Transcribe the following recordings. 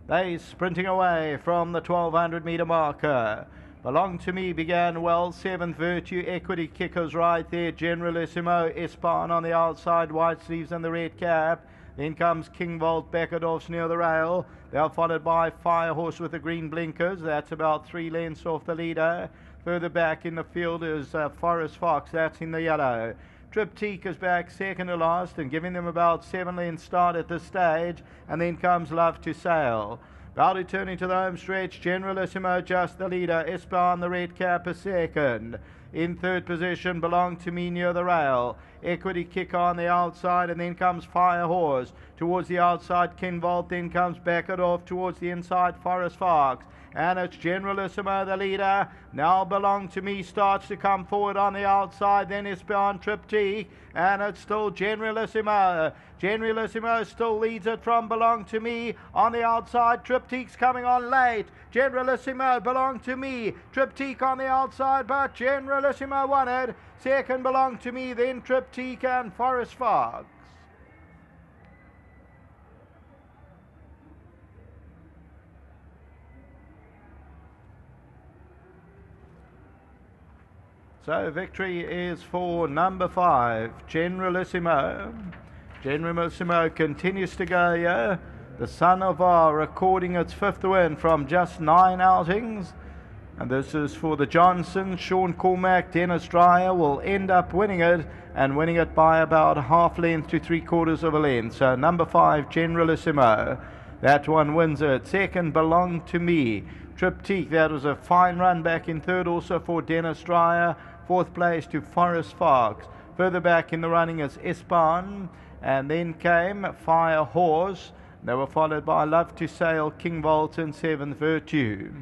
They sprinting away from the 1200 meter marker. Belong to Me began well. 7th Virtue, Equity Kickers right there. Generalissimo, Espan on the outside, white sleeves and the red cap. Then comes King Volt, Beckerdorf's near the rail. They're followed by Firehorse with the green blinkers. That's about 3 lengths off the leader. Further back in the field is Forest Fox. That's in the yellow. Triptyque is back second to last and giving them about 7 lengths start at this stage. And then comes Love to Sail. About returning to the home stretch, Generalissimo just the leader. Espan, the red cap, is second. In third position, Belong to Me near the rail. Equity Kicker on the outside, and then comes Firehorse. Towards the outside, King Volt, then comes Beckerdorf. Towards the inside, Forest Fox. And it's Generalissimo, the leader. Now Belong to Me starts to come forward on the outside. Then Espan, Triptyque. And it's still Generalissimo. Generalissimo still leads it from Belong to Me. On the outside, Triptyque's coming on late. Generalissimo, Belong to Me. Triptyque on the outside, but Generalissimo won it. Second, Belong to Me, then Triptyque and Forest Fox. So victory is for number 5, Generalissimo. Generalissimo continues to go here. The Son of R recording its 5th win from just 9 outings. And this is for the Johnsons. Sean Cormack, Dennis Dreyer will end up winning it, and winning it by about half length to 3/4 of a length. So number 5, Generalissimo. That one wins it. Second, Belong to Me. Triptyque, that was a fine run back in third also for Dennis Dreyer. 4th place to Forest Fox. Further back in the running is Espan. And then came Firehorse. They were followed by Love to Sail, King Volt and 7th Virtue.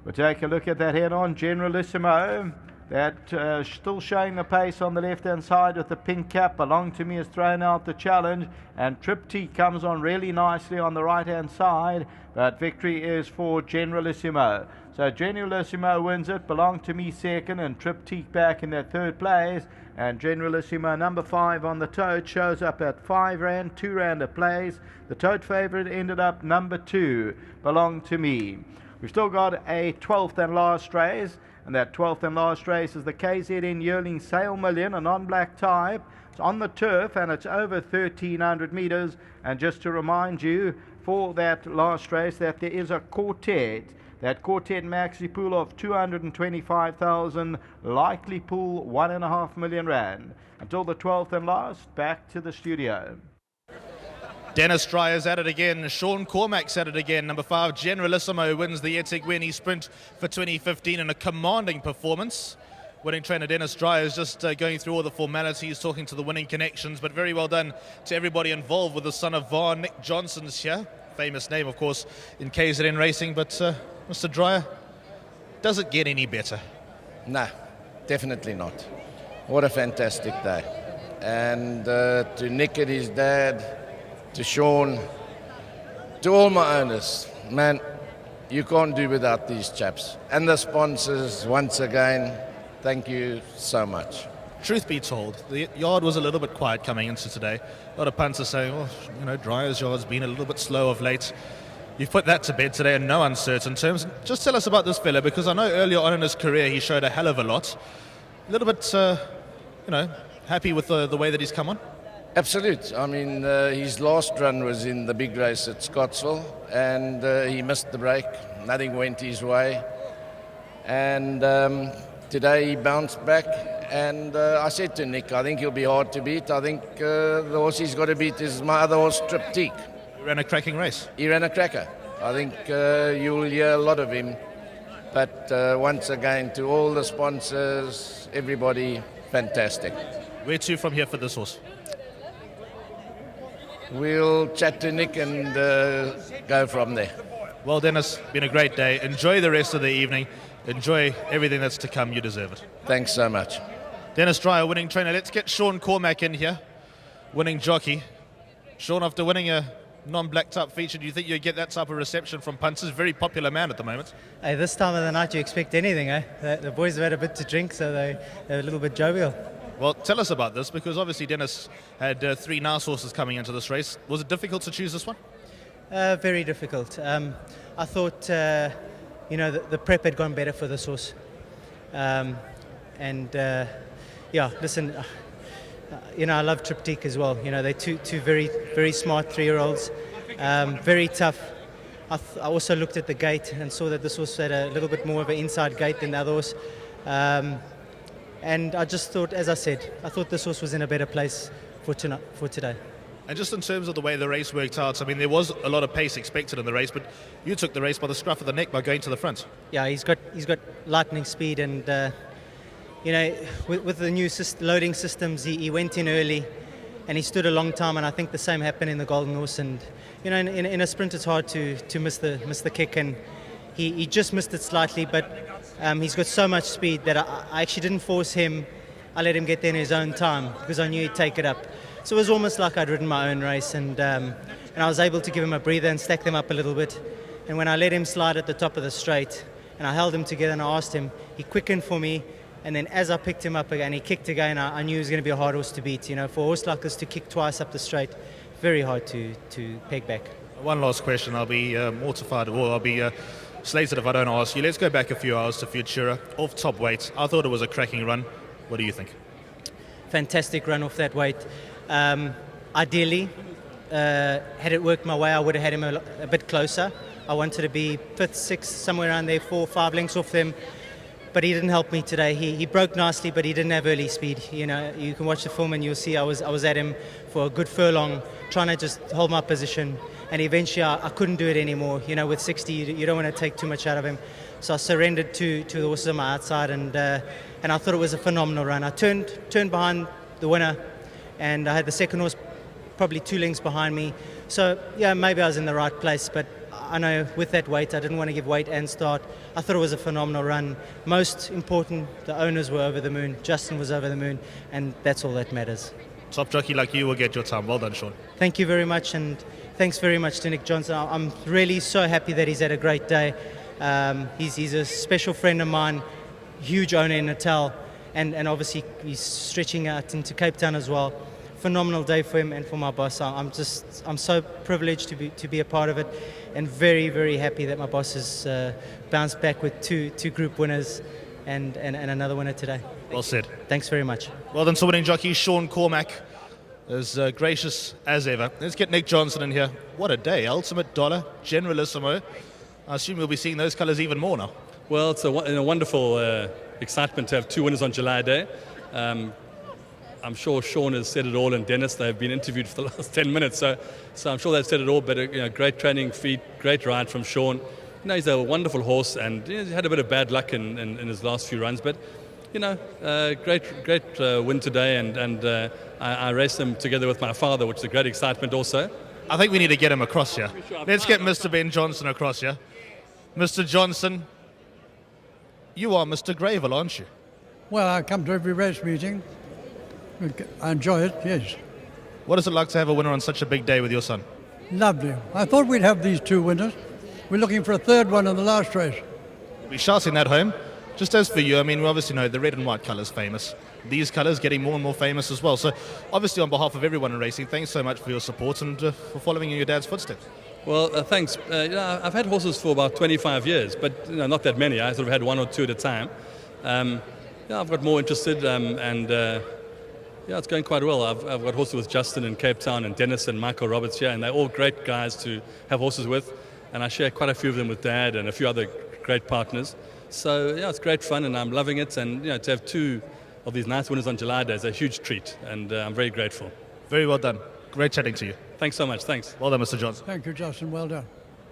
We'll take a look at that head-on. Generalissimo, that still showing the pace on the left-hand side with the pink cap. Belong to Me has thrown out the challenge, and Triptyque comes on really nicely on the right-hand side, but victory is for Generalissimo. So Generalissimo wins it, Belong to Me second, and Triptyque back in that 3rd place. And Generalissimo, number 5 on the tote, shows up at 5 rand, 2 rand a place. The tote favourite ended up number 2, Belong to Me. We've still got a 12th and last race, and that 12th and last race is the KZN Yearling Sale Million, a non-black type. It's on the turf and it's over 1,300 metres. And just to remind you for that last race that there is a quartet. That quartet maxi pool of 225,000, likely pool 1.5 million rand. Until the 12th and last, back to the studio. Dennis Dreyer's at it again. Sean Cormack's at it again. Number 5, Generalissimo, wins the eThekwini Sprint for 2015 in a commanding performance. Winning trainer Dennis Dreyer is just going through all the formalities, talking to the winning connections, but very well done to everybody involved with the Son of Var, Nick Johnson's here. Famous name, of course, in KZN racing, but Mr. Dreyer, does it get any better? No, definitely not. What a fantastic day. And to Nick and his dad, to Sean, to all my owners, man, you can't do without these chaps. And the sponsors, once again, thank you so much. Truth be told, the yard was a little bit quiet coming into today. A lot of punters saying, well, you know, Dreyer's yard's been a little bit slow of late. You've put that to bed today in no uncertain terms. Just tell us about this fella, because I know earlier on in his career he showed a hell of a lot. A little bit, happy with the way that he's come on? Absolute. I mean, his last run was in the big race at Scottsville, and he missed the break. Nothing went his way. And today he bounced back, and I said to Nick, I think he'll be hard to beat. I think the horse he's got to beat is my other horse, Triptyque. He ran a cracking race. He ran a cracker. I think you'll hear a lot of him. But once again, to all the sponsors, everybody, fantastic. Where to from here for this horse? We'll chat to Nick and go from there. Well, Dennis, been a great day. Enjoy the rest of the evening. Enjoy everything that's to come. You deserve it. Thanks so much. Dennis Dreyer, winning trainer. Let's get Sean Cormack in here, winning jockey. Sean, after winning a non-black type feature, do you think you'll get that type of reception from punters? Very popular man at the moment. Hey, this time of the night you expect anything, eh? The boys have had a bit to drink, so they're a little bit jovial. Well, tell us about this, because obviously Dennis had 3 nice horses coming into this race. Was it difficult to choose this one? Very difficult. I thought, the prep had gone better for this horse. Listen, I love Triptyque as well. They're two very, very smart 3-year-olds, very tough. I also looked at the gate and saw that this horse had a little bit more of an inside gate than the other horse. And I just thought, as I said, I thought this horse was in a better place for today. And just in terms of the way the race worked out, I mean, there was a lot of pace expected in the race, but you took the race by the scruff of the neck by going to the front. Yeah, he's got lightning speed, and with the new loading systems, he went in early, and he stood a long time. And I think the same happened in the Golden Horse. And in a sprint, it's hard to miss the kick, and he just missed it slightly, but he's got so much speed that I actually didn't force him. I let him get there in his own time because I knew he'd take it up. So it was almost like I'd ridden my own race, and I was able to give him a breather and stack them up a little bit. And when I let him slide at the top of the straight, and I held him together and I asked him, he quickened for me. And then as I picked him up again, he kicked again. I knew he was going to be a hard horse to beat. For a horse like this to kick twice up the straight, very hard to peg back. One last question. I'll be mortified, or I'll be slated if I don't ask you. Let's go back a few hours to Futura, off top weight. I thought it was a cracking run. What do you think? Fantastic run off that weight. Ideally, had it worked my way, I would have had him a bit closer. I wanted to be 5th, 6th, somewhere around there, 4 or 5 lengths off them. But he didn't help me today. He broke nicely, but he didn't have early speed. You can watch the film and you'll see I was at him for a good furlong, trying to just hold my position. And eventually I couldn't do it anymore. With 60, you don't want to take too much out of him. So I surrendered to the horses on my outside, and I thought it was a phenomenal run. I turned behind the winner, and I had the second horse probably 2 lengths behind me. So yeah, maybe I was in the right place, but I know with that weight, I didn't want to give weight and start. I thought it was a phenomenal run. Most important, the owners were over the moon. Justin was over the moon, and that's all that matters. Top jockey like you will get your time. Well done, Sean. Thank you very much, and thanks very much to Nick Johnson. I'm really so happy that he's had a great day. He's a special friend of mine, huge owner in Natal, and obviously he's stretching out into Cape Town as well. Phenomenal day for him and for my boss. I'm so privileged to be a part of it, and very, very happy that my boss has bounced back with two group winners and another winner today. Well said. Thanks very much. Well done to winning jockey Sean Cormack, as gracious as ever. Let's get Nick Johnson in here. What a day. Ultimate Dollar, Generalissimo. I assume we'll be seeing those colours even more now. Well, it's a wonderful excitement to have 2 winners on July Day. I'm sure Sean has said it all, and Dennis, they've been interviewed for the last 10 minutes, so I'm sure they've said it all, but great training feat, great ride from Sean. He's a wonderful horse, and he had a bit of bad luck in his last few runs, but great win today, and I raced him together with my father, which is a great excitement also. I think we need to get him across here. Let's get Mr. Ben Johnson across here. Mr. Johnson, you are Mr. Greyville, aren't you? Well, I come to every race meeting. I enjoy it, yes. What is it like to have a winner on such a big day with your son? Lovely. I thought we'd have these 2 winners. We're looking for a 3rd one in the last race. We'll be shouting that home. Just as for you, I mean, we obviously know the red and white colours famous. These colours getting more and more famous as well. So obviously on behalf of everyone in racing, thanks so much for your support and for following in your dad's footsteps. Well, thanks. I've had horses for about 25 years, but not that many. I sort of had 1 or 2 at a time. I've got more interested, and it's going quite well. I've got horses with Justin in Cape Town, and Dennis and Michael Roberts here, and they're all great guys to have horses with. And I share quite a few of them with Dad and a few other great partners. So it's great fun, and I'm loving it. And to have 2 of these nice winners on July Day is a huge treat, and I'm very grateful. Very well done. Great chatting to you. Thanks so much. Thanks. Well done, Mr. Johnson. Thank you, Justin. Well done.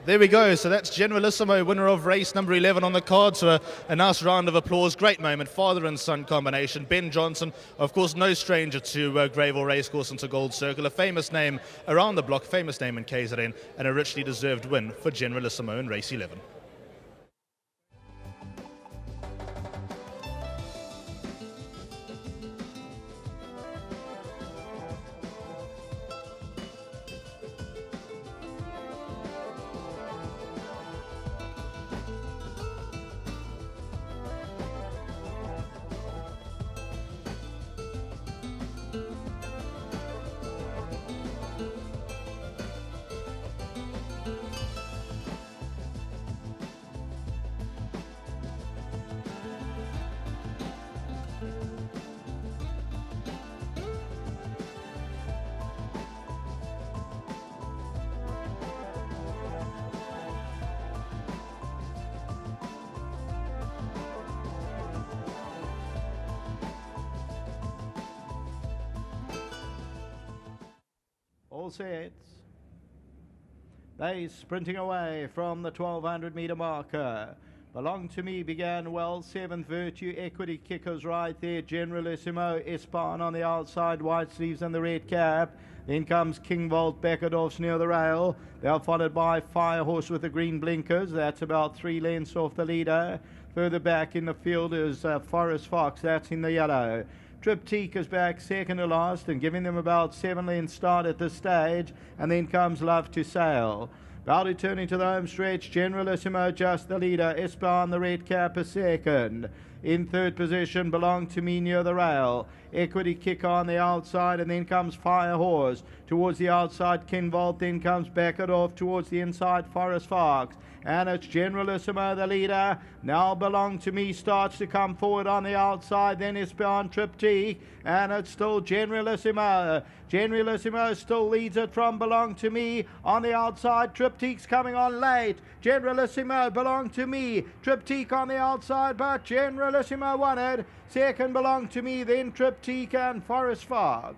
There we go. So that's Generalissimo, winner of race number 11 on the card. So a nice round of applause. Great moment. Father and son combination. Ben Johnson, of course, no stranger to Greyville Racecourse and to Gold Circle. A famous name around the block, famous name in KZN, and a richly deserved win for Generalissimo in race 11. All sets. They sprinting away from the 1200 meter marker. Belong to Me began well. 7th Virtue, Equity Kickers right there. Generalissimo, Espan on the outside, white sleeves and the red cap. Then comes King Volt, Beckerdorf's near the rail. They're followed by Firehorse with the green blinkers. That's about 3 lengths off the leader. Further back in the field is Forest Fox. That's in the yellow. Triptyque is back second to last and giving them about 7 lengths start at this stage. And then comes Love to Sail. About returning to the home stretch, Generalissimo just the leader. Espan, the red cap, is second. In third position, Belong to Me near the rail. Equity Kick on the outside, and then comes Firehorse. Towards the outside, King Volt, then comes Beckerdorf. Towards the inside, Forest Fox. And it's Generalissimo, the leader. Now Belong to Me starts to come forward on the outside. Then Espan, Triptyque. And it's still Generalissimo. Generalissimo still leads it from Belong to Me. On the outside, Triptyque's coming on late. Generalissimo, Belong to Me. Triptyque on the outside, but Generalissimo won it. Second, Belong to Me, then Triptyque and Forest Fox.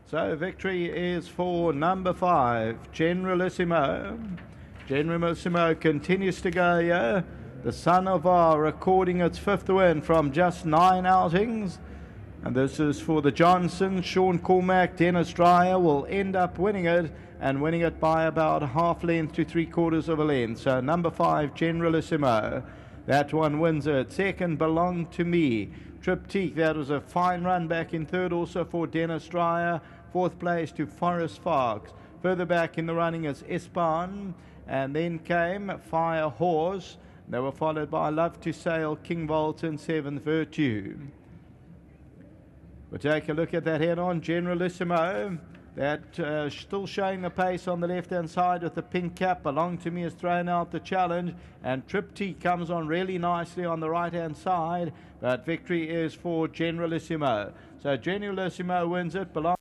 So victory is for number 5, Generalissimo. Generalissimo continues to go here. The Son of R recording its 5th win from just 9 outings. And this is for the Johnsons. Sean Cormack, Dennis Dreyer will end up winning it, and winning it by about half length to 3/4 of a length. So number 5, Generalissimo. That one wins it. Second, Belong to Me. Triptyque, that was a fine run back in third also for Dennis Dreyer. 4th place to Forest Fox. Further back in the running is Espan, and then came Firehorse. They were followed by Love to Sail, King Volt and 7th Virtue. We'll take a look at that head-on. Generalissimo, that still showing the pace on the left-hand side with the pink cap. Belong to Me has thrown out the challenge, and Triptyque comes on really nicely on the right-hand side, but victory is for Generalissimo. So Generalissimo wins it. Belong